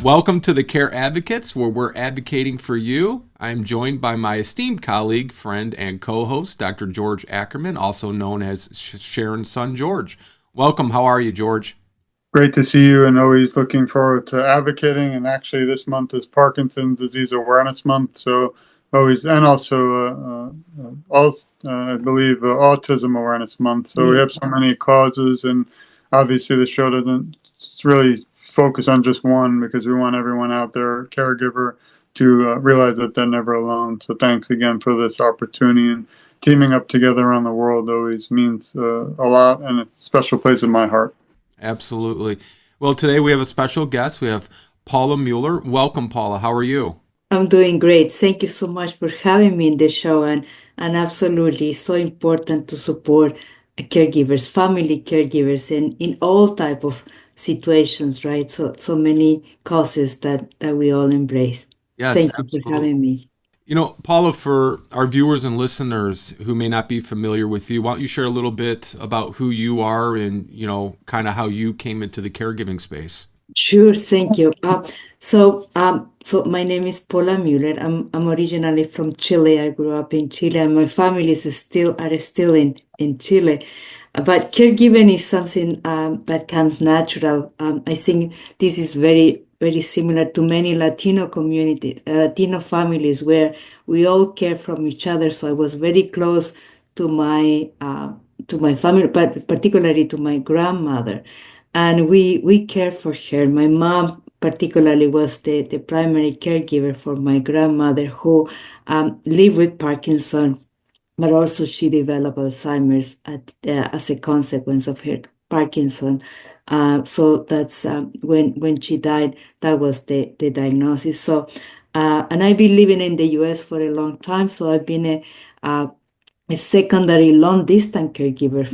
Welcome to the Care Advocates, where we're advocating for you. I'm joined by my esteemed colleague, friend, and co-host, Dr. George Ackerman, also known as Sharon's son, George. Welcome. How are you, George? Great to see you, and always looking forward to advocating. And actually, this month is Parkinson's Disease Awareness Month, so always, and also, I believe, Autism Awareness Month. So we have so many causes, and obviously, the show doesn't really focus on just one because we want everyone out there, caregiver, to realize that they're never alone. So thanks again for this opportunity, and teaming up together around the world always means a lot, and it's a special place in my heart. Absolutely. Well, today we have a special guest. We have Paula Muller. Welcome, Paula. How are you? I'm doing great. Thank you so much for having me in the show, and absolutely so important to support caregivers, family caregivers, and in all type of situations, right? So many causes that we all embrace. Yes, Thank you for absolutely. having me. Paula, for our viewers and listeners who may not be familiar with you, why don't you share a little bit about who you are and, kind of how you came into the caregiving space? Sure, thank you. So my name is Paula Muller. I'm originally from Chile. I grew up in Chile, and my family are still in Chile. But caregiving is something that comes natural. I think this is very similar to many Latino families where we all care from each other. So I was very close to my family, but particularly to my grandmother, and we care for her. My mom particularly was the primary caregiver for my grandmother who lived with Parkinson, but also she developed Alzheimer's as a consequence of her Parkinson. So that's when she died, that was the diagnosis. So, and I've been living in the US for a long time, so I've been a secondary long distance caregiver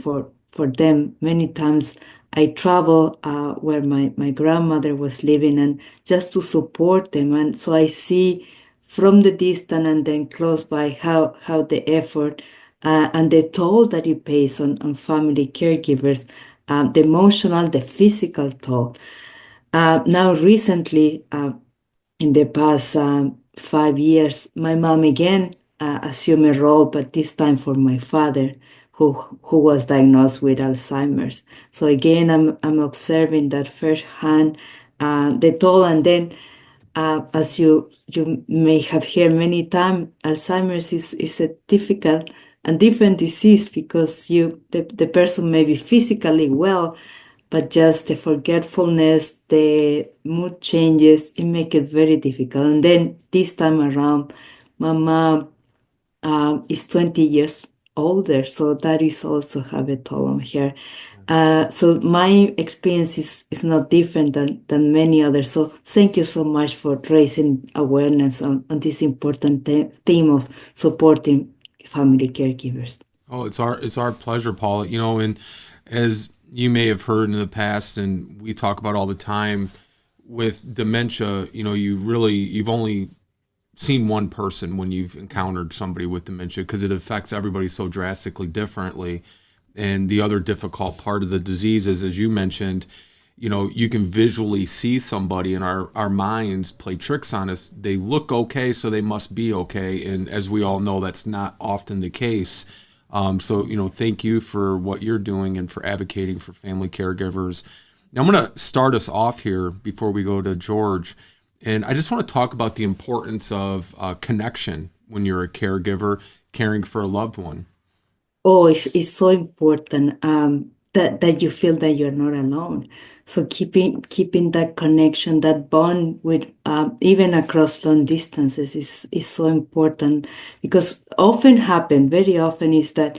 for them. Many times I travel where my grandmother was living and just to support them. And so I see from the distance and then close by how the effort and the toll that it pays on family caregivers, the emotional, the physical toll. Now, recently, in the past 5 years, my mom again assumed a role, but this time for my father, who was diagnosed with Alzheimer's. So again, I'm observing that firsthand, the toll, and then as you may have heard many times, Alzheimer's is a difficult and different disease because the person may be physically well, but just the forgetfulness, the mood changes, it make it very difficult. And then this time around, my mom is 20 years older, so that is also have a toll on her. So my experience is not different than many others. So thank you so much for raising awareness on this important theme of supporting family caregivers. Oh, it's our pleasure, Paula. And as you may have heard in the past, and we talk about all the time with dementia, you've only seen one person when you've encountered somebody with dementia because it affects everybody so drastically differently. And the other difficult part of the disease is, as you mentioned, you can visually see somebody and our minds play tricks on us. They look okay, so they must be okay. And as we all know, that's not often the case. So, thank you for what you're doing and for advocating for family caregivers. Now, I'm going to start us off here before we go to George. And I just want to talk about the importance of connection when you're a caregiver, caring for a loved one. Oh, it's so important that you feel that you're not alone. So keeping that connection, that bond with even across long distances is so important because very often is that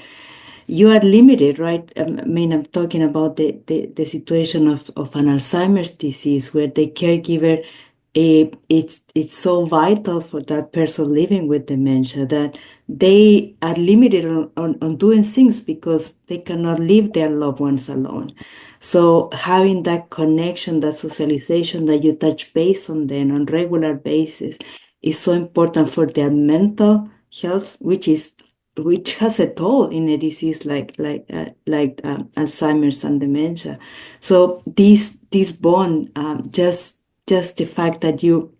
you are limited, right? I mean, I'm talking about the situation of an Alzheimer's disease where the caregiver, it's so vital for that person living with dementia that they are limited on doing things because they cannot leave their loved ones alone. So having that connection, that socialization, that you touch base on them on regular basis is so important for their mental health, which has a toll in a disease like Alzheimer's and dementia. So this bond just just the fact that you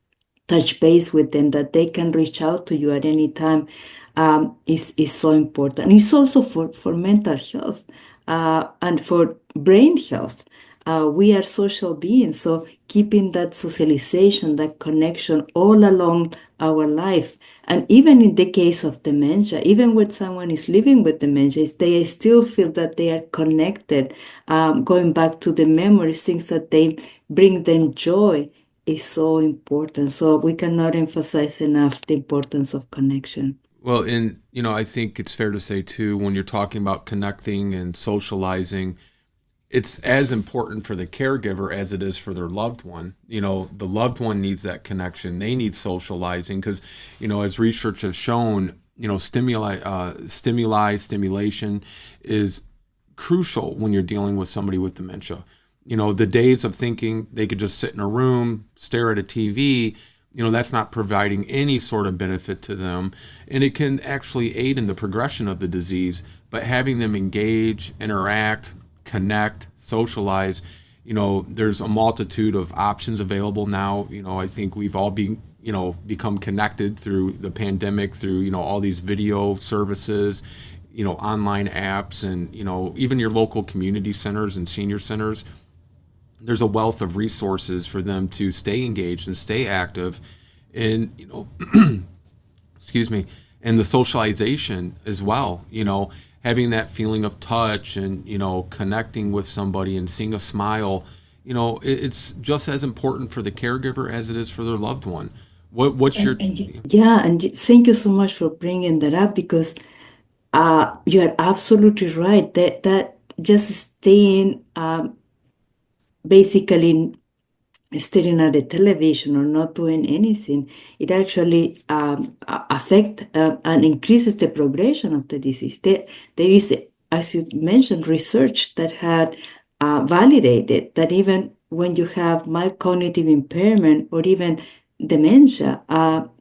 touch base with them, that they can reach out to you at any time, is so important. It's also for mental health and for brain health. We are social beings, so keeping that socialization, that connection all along our life. And even in the case of dementia, even when someone is living with dementia, they still feel that they are connected, going back to the memories, things that they bring them joy is so important. So we cannot emphasize enough the importance of connection. Well, and I think it's fair to say too, when you're talking about connecting and socializing, it's as important for the caregiver as it is for their loved one. The loved one needs that connection. They need socializing because, as research has shown, stimulation is crucial when you're dealing with somebody with dementia. The days of thinking they could just sit in a room, stare at a TV, that's not providing any sort of benefit to them. And it can actually aid in the progression of the disease. But having them engage, interact, connect, socialize, there's a multitude of options available now. I think we've all become connected through the pandemic, through, all these video services, online apps, and, even your local community centers and senior centers. There's a wealth of resources for them to stay engaged and stay active, and excuse me, and the socialization as well. Having that feeling of touch and connecting with somebody and seeing a smile. It's just as important for the caregiver as it is for their loved one. What's your and thank you so much for bringing that up, because you are absolutely right that just staying basically staring at the television or not doing anything, it actually affect and increases the progression of the disease. There is, as you mentioned, research that had validated that even when you have mild cognitive impairment or even dementia,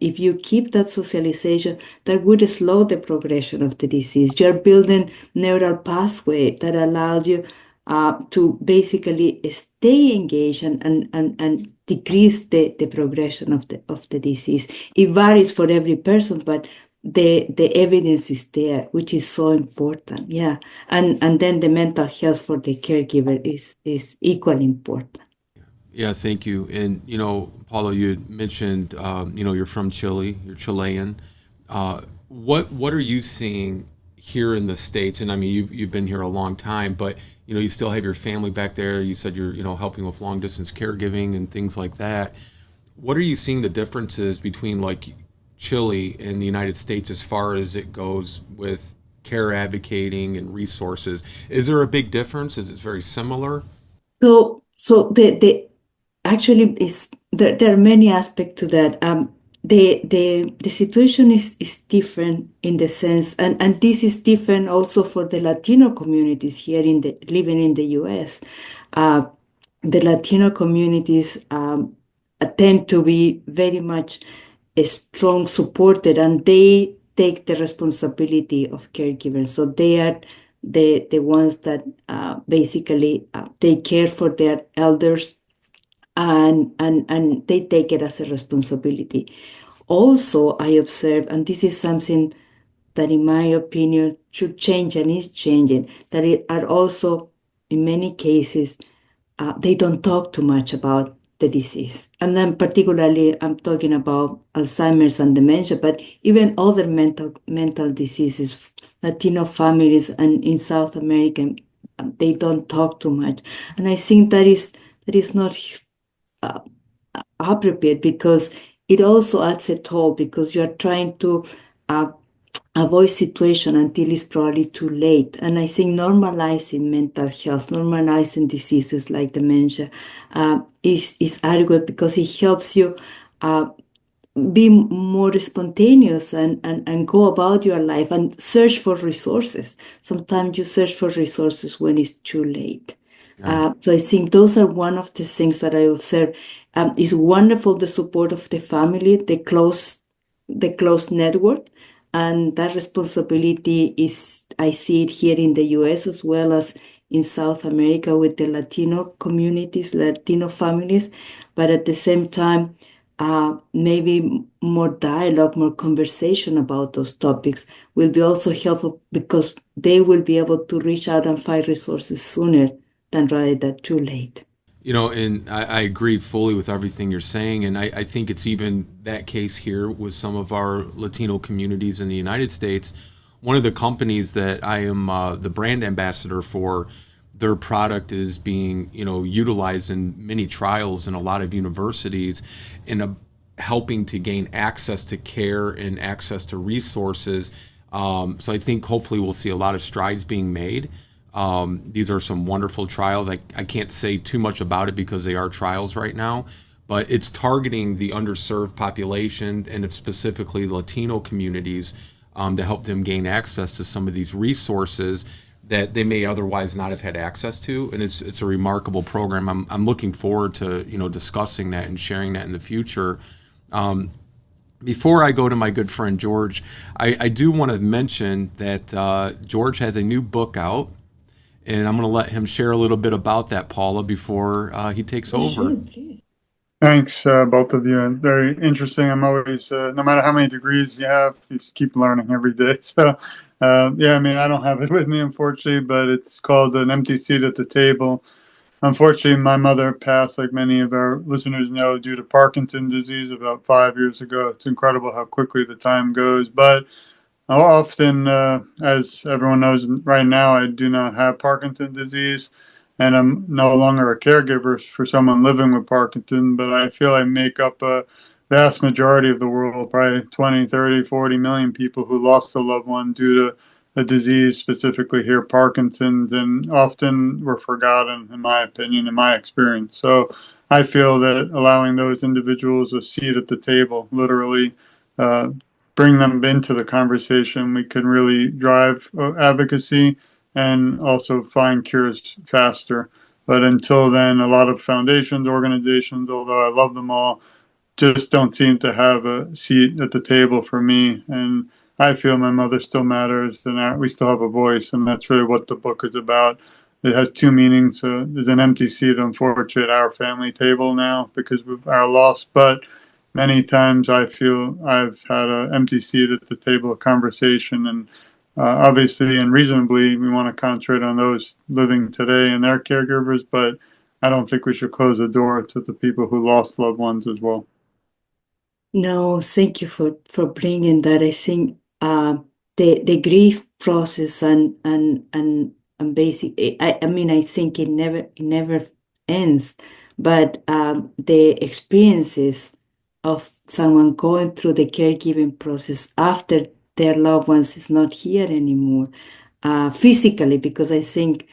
if you keep that socialization, that would slow the progression of the disease. You're building neural pathway that allows you to basically stay engaged and decrease the progression of the disease. It varies for every person, but the evidence is there, which is so important. Yeah. And then the mental health for the caregiver is equally important. Yeah, thank you. And, Paula, you had mentioned, you're from Chile, you're Chilean. What are you seeing here in the States? And I mean, you've been here a long time, but, you still have your family back there. You said you're, helping with long distance caregiving and things like that. What are you seeing the differences between like Chile and the United States as far as it goes with care advocating and resources? Is there a big difference? Is it very similar? So the actually is there are many aspects to that. The situation is different in the sense, and this is different also for the Latino communities here living in the US. The Latino communities tend to be very much strong supported, and they take the responsibility of caregivers. So they are the ones that basically take care for their elders, and they take it as a responsibility. Also, I observe, and this is something that in my opinion should change and is changing, that it are also in many cases they don't talk too much about the disease. And then particularly I'm talking about Alzheimer's and dementia, but even other mental diseases. Latino families and in South America, they don't talk too much. And I think that is not appropriate, because it also adds a toll, because you're trying to avoid situation until it's probably too late. And I think normalizing mental health, normalizing diseases like dementia is adequate, because it helps you be more spontaneous and go about your life and search for resources. Sometimes you search for resources when it's too late. So I think those are one of the things that I observe. It's wonderful, the support of the family, the close network, and that responsibility is, I see it here in the US as well as in South America with the Latino communities, Latino families, but at the same time, maybe more dialogue, more conversation about those topics will be also helpful because they will be able to reach out and find resources sooner than rather than too late. And I agree fully with everything you're saying. And I think it's even that case here with some of our Latino communities in the United States. One of the companies that I am the brand ambassador for, their product is being, utilized in many trials in a lot of universities in helping to gain access to care and access to resources. So I think hopefully we'll see a lot of strides being made. These are some wonderful trials. I can't say too much about it because they are trials right now, but it's targeting the underserved population and specifically Latino communities to help them gain access to some of these resources that they may otherwise not have had access to. And it's a remarkable program. I'm looking forward to discussing that and sharing that in the future. Before I go to my good friend George, I do want to mention that George has a new book out. And I'm going to let him share a little bit about that, Paula, before he takes over. Thanks, both of you. And very interesting. I'm always, no matter how many degrees you have, you just keep learning every day. So, yeah, I mean, I don't have it with me, unfortunately, but it's called An Empty Seat at the Table. Unfortunately, my mother passed, like many of our listeners know, due to Parkinson's disease about 5 years ago. It's incredible how quickly the time goes. But often, as everyone knows right now, I do not have Parkinson's disease, and I'm no longer a caregiver for someone living with Parkinson, but I feel I make up a vast majority of the world, probably 20, 30, 40 million people who lost a loved one due to a disease, specifically here, Parkinson's, and often were forgotten, in my opinion, in my experience. So I feel that allowing those individuals a seat at the table, literally, bring them into the conversation, we can really drive advocacy and also find cures faster. But until then, a lot of foundations, organizations, although I love them all, just don't seem to have a seat at the table for me. And I feel my mother still matters and we still have a voice. And that's really what the book is about. It has two meanings. There's an empty seat, unfortunately, at our family table now because of our loss. But many times I feel I've had an empty seat at the table of conversation. And obviously and reasonably, we want to concentrate on those living today and their caregivers. But I don't think we should close the door to the people who lost loved ones as well. No, thank you for bringing that. I think the grief process and basic. I mean, I think it never ends, but the experiences of someone going through the caregiving process after their loved ones is not here anymore, physically, because I think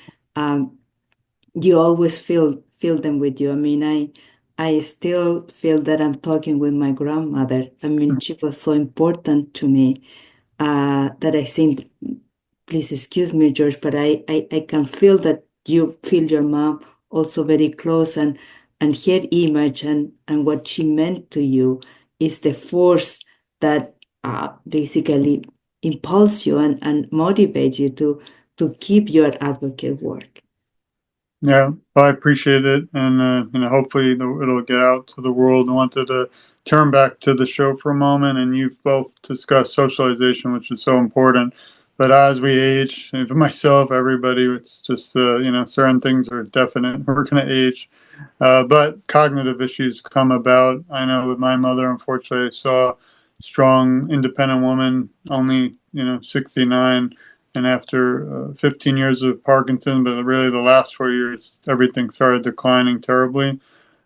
you always feel them with you. I mean, I still feel that I'm talking with my grandmother. I mean, she was so important to me that I think, please excuse me, George, but I can feel that you feel your mom also very close, and her image and what she meant to you is the force that basically impulse you and motivate you to keep your advocate work. Yeah, well, I appreciate it, and hopefully it'll get out to the world. I wanted to turn back to the show for a moment, and you've both discussed socialization, which is so important. But as we age, and for myself, everybody, it's just certain things are definite. We're going to age, but cognitive issues come about. I know with my mother, unfortunately, I saw a strong, independent woman, only 69. And after 15 years of Parkinson, but really the last 4 years, everything started declining terribly.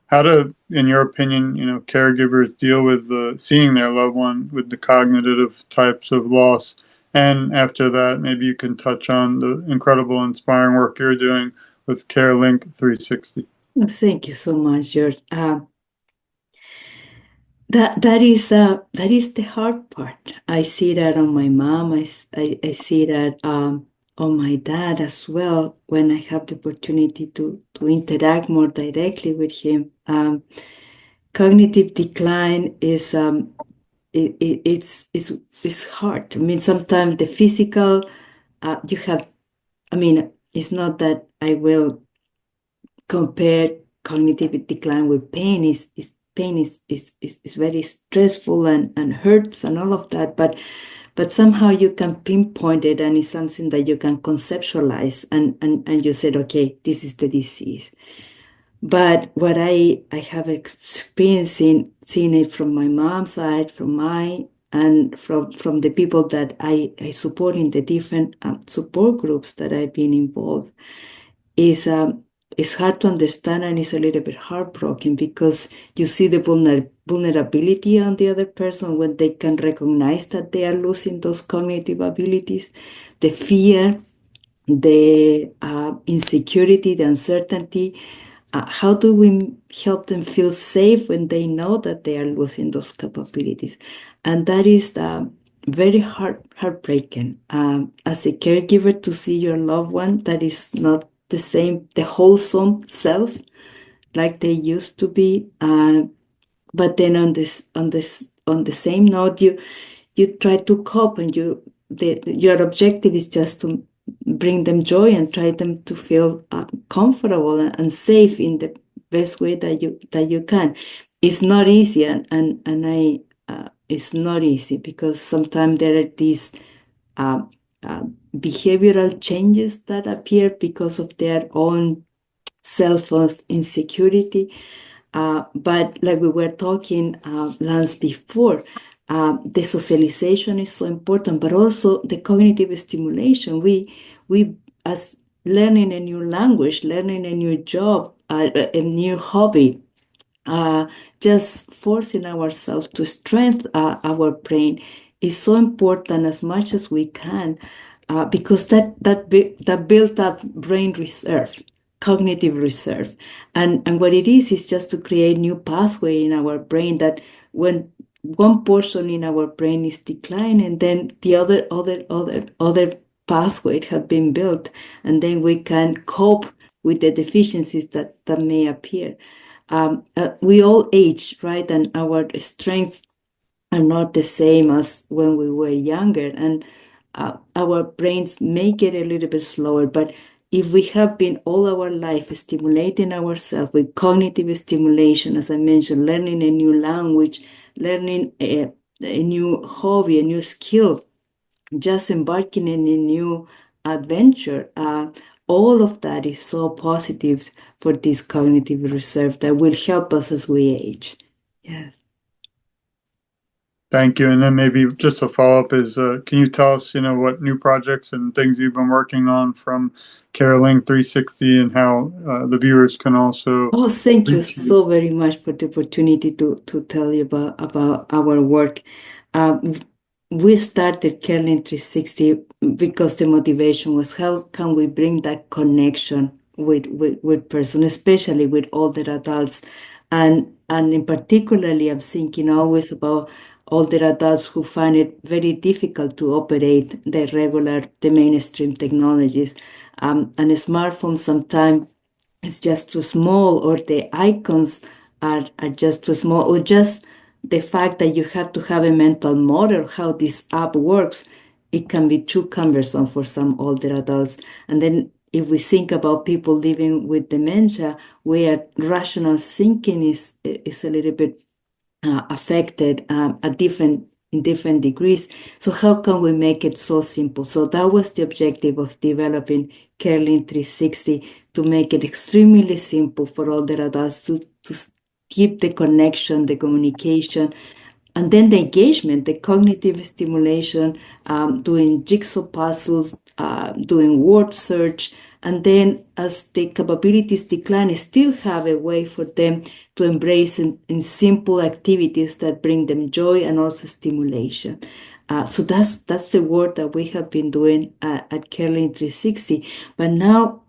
How do, in your opinion, caregivers deal with seeing their loved one with the cognitive types of loss? And after that, maybe you can touch on the incredible, inspiring work you're doing with CareLink 360. Thank you so much, George. That is the hard part. I see that on my mom. I see that on my dad as well when I have the opportunity to interact more directly with him. Cognitive decline is it's hard. I mean, sometimes the physical you have. I mean, it's not that will compare cognitive decline with pain. Pain is very stressful and hurts and all of that, but somehow you can pinpoint it, and it's something that you can conceptualize, and you said, okay, this is the disease. But what I have experienced seeing it from my mom's side, and from the people that I support in the different support groups that I've been involved, is it's hard to understand, and it's a little bit heartbroken because you see the vulnerability on the other person when they can recognize that they are losing those cognitive abilities, the fear, the insecurity, the uncertainty. How do we help them feel safe when they know that they are losing those capabilities? And that is very heartbreaking. As a caregiver, to see your loved one that is not the same, the wholesome self like they used to be. But then on the same note, you try to cope, and your objective is just to bring them joy and try them to feel comfortable and safe in the best way that you can. It's not easy, and it's not easy because sometimes there are these uh, behavioral changes that appear because of their own self of insecurity. But like we were talking Lance before, the socialization is so important, but also the cognitive stimulation. We as learning a new language, learning a new job, a new hobby, just forcing ourselves to strengthen our brain is so important as much as we can, because that built up brain reserve, cognitive reserve, and what it is just to create new pathway in our brain that when one portion in our brain is declining, then the other pathway have been built, and then we can cope with the deficiencies that may appear. We all age, right? And our strengths are not the same as when we were younger. And our brains may get a little bit slower. But if we have been all our life stimulating ourselves with cognitive stimulation, as I mentioned, learning a new language, learning a new hobby, a new skill, just embarking in a new adventure, all of that is so positive for this cognitive reserve that will help us as we age. Yes. Thank you. And then maybe just a follow-up is, can you tell us, what new projects and things you've been working on from CareLink 360 and how the viewers can also Oh, thank you reach you? so very much for the opportunity to tell you about our work. We started CareLink 360 because the motivation was how can we bring that connection with person, especially with older adults. And in particularly, I'm thinking always about older adults who find it very difficult to operate the mainstream technologies. And a smartphone sometimes it's just too small, or the icons are just too small, or just the fact that you have to have a mental model how this app works, it can be too cumbersome for some older adults. And then if we think about people living with dementia, where rational thinking is a little bit affected in different degrees. So how can we make it so simple? So that was the objective of developing CareLink 360, to make it extremely simple for older adults to keep the connection, the communication, and then the engagement, the cognitive stimulation, doing jigsaw puzzles, doing word search, and then as the capabilities decline, still have a way for them to embrace in simple activities that bring them joy and also stimulation. So that's the work that we have been doing at CareLink 360. But now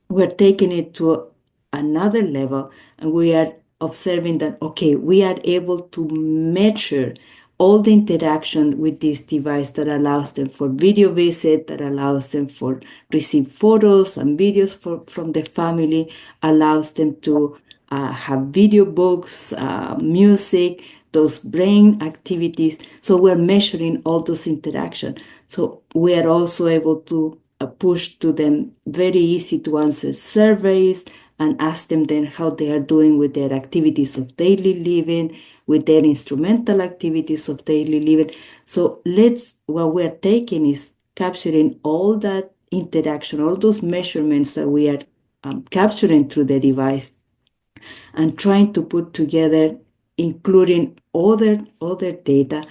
we're taking it to another level, and we are observing that, okay, we are able to measure all the interaction with this device that allows them for video visit, that allows them for receive photos and videos from the family, allows them to have video books, music, those brain activities. So we're measuring all those interactions. So we are also able to push to them very easy to answer surveys and ask them then how they are doing with their activities of daily living, with their instrumental activities of daily living. So what we're taking is capturing all that interaction, all those measurements that we are capturing through the device, and trying to put together, including other data,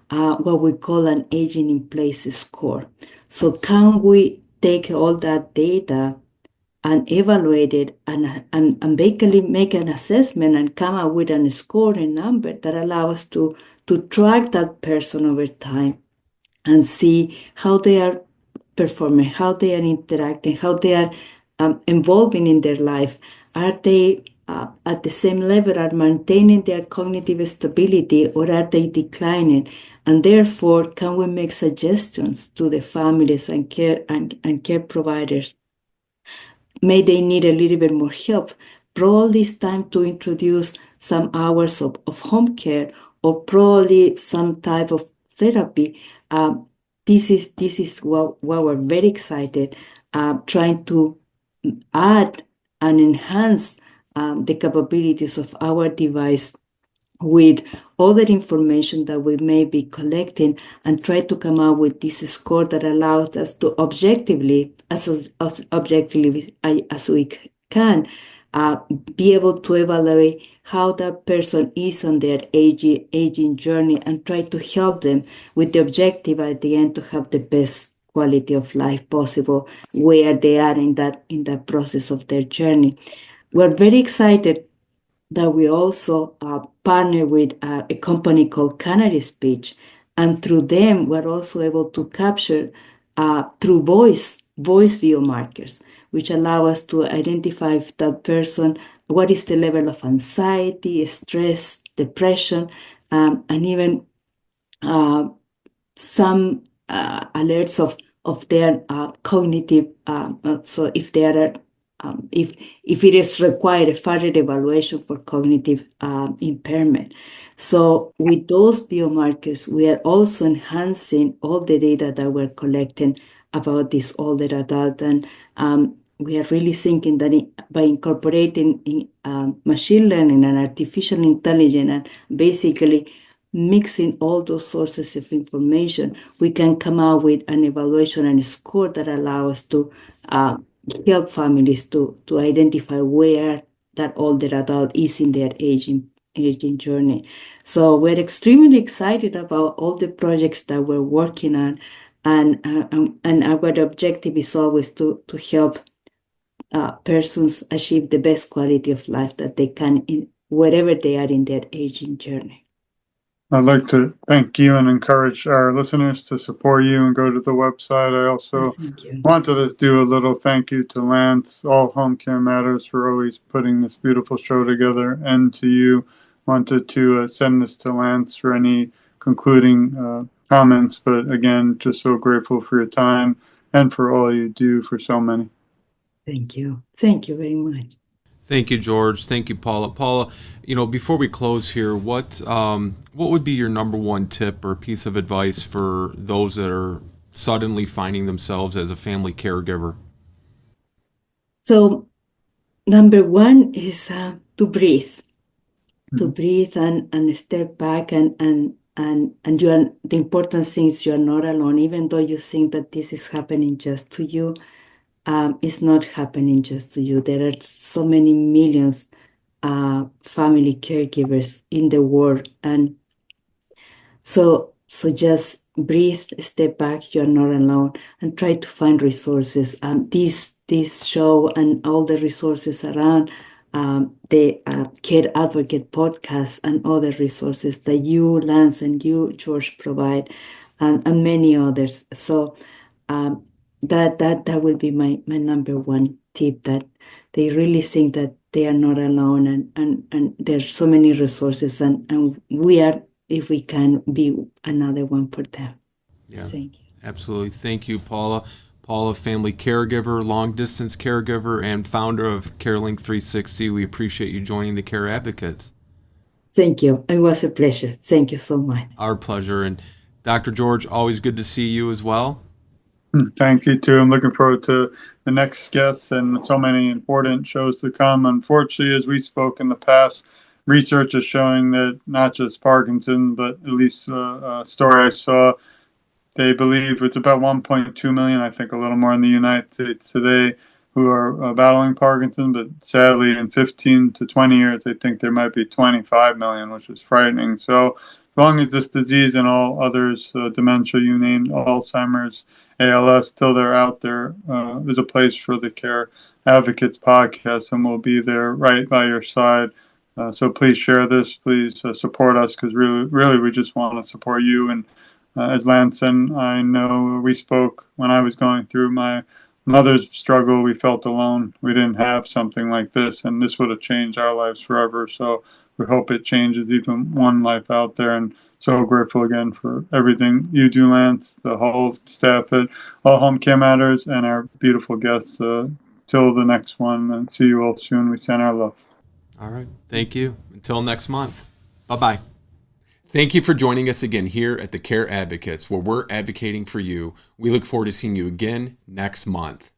what we call an aging in place score. So can we take all that data and evaluate it and basically make an assessment and come up with a scoring number that allows us to track that person over time and see how they are performing, how they are interacting, how they are evolving in their life. Are they at the same level, are maintaining their cognitive stability, or are they declining? And therefore, can we make suggestions to the families and care providers? May they need a little bit more help. Probably it's time to introduce some hours of home care, or probably some type of therapy. This is what we're very excited, trying to add and enhance the capabilities of our device with other information that we may be collecting, and try to come up with this score that allows us to objectively, as objectively as we can, be able to evaluate how that person is on their aging journey, and try to help them with the objective at the end to have the best quality of life possible where they are in that process of their journey. We're very excited that we also partner with a company called CADDCT, and through them we're also able to capture through voice biomarkers, which allow us to identify if that person, what is the level of anxiety, stress, depression, and even some alerts of their cognitive. So if there are if it is required a further evaluation for cognitive impairment. So with those biomarkers, we are also enhancing all the data that we're collecting about this older adult, and we are really thinking that by incorporating machine learning and artificial intelligence, and basically mixing all those sources of information, we can come out with an evaluation and a score that allow us to help families to identify where that older adult is in their aging journey. So we're extremely excited about all the projects that we're working on, and our objective is always to help persons achieve the best quality of life that they can in wherever they are in their aging journey. I'd like to thank you and encourage our listeners to support you and go to the website. I also wanted to do a little thank you to Lance, All Home Care Matters, for always putting this beautiful show together, and to you. Wanted to send this to Lance for any concluding comments, but again, just so grateful for your time and for all you do for so many. Thank you. Thank you very much. Thank you, George. Thank you, Paula. Paula, before we close here, what would be your number one tip or piece of advice for those that are suddenly finding themselves as a family caregiver? So, number one is to breathe. To breathe and step back, and you are, the important thing is you are not alone. Even though you think that this is happening just to you, it's not happening just to you. There are so many millions family caregivers in the world, and so just breathe, step back. You're not alone, and try to find resources. This show and all the resources around the Care Advocate podcast and other resources that you, Lance, and you, George, provide, and many others. So that will be my number one tip, that they really think that they are not alone, and there's so many resources, and we are, if we can, be another one for them. Yeah, thank you. Absolutely. Thank you, Paula. Paula, family caregiver, long-distance caregiver, and founder of CareLink 360. We appreciate you joining the Care Advocates. Thank you. It was a pleasure. Thank you so much. Our pleasure. And Dr. George, always good to see you as well. Thank you too. I'm looking forward to the next guests and so many important shows to come. Unfortunately, as we spoke in the past, research is showing that not just Parkinson, but at least a story I saw, they believe it's about 1.2 million, I think a little more in the United States today, who are battling Parkinson. But sadly, in 15 to 20 years, they think there might be 25 million, which is frightening. So, as long as this disease and all others, dementia, you named, Alzheimer's, ALS, till they're out there, there's a place for the Care Advocates podcast, and we'll be there right by your side. So please share this. Please support us, because really, we just want to support you. And as Lance and I know, we spoke when I was going through my mother's struggle. We felt alone. We didn't have something like this, and this would have changed our lives forever. So we hope it changes even one life out there. And so grateful again for everything you do, Lance, the whole staff at All Home Care Matters, and our beautiful guests. Till the next one, and see you all soon. We send our love. All right. Thank you. Until next month. Bye-bye. Thank you for joining us again here at the Care Advocates, where we're advocating for you. We look forward to seeing you again next month.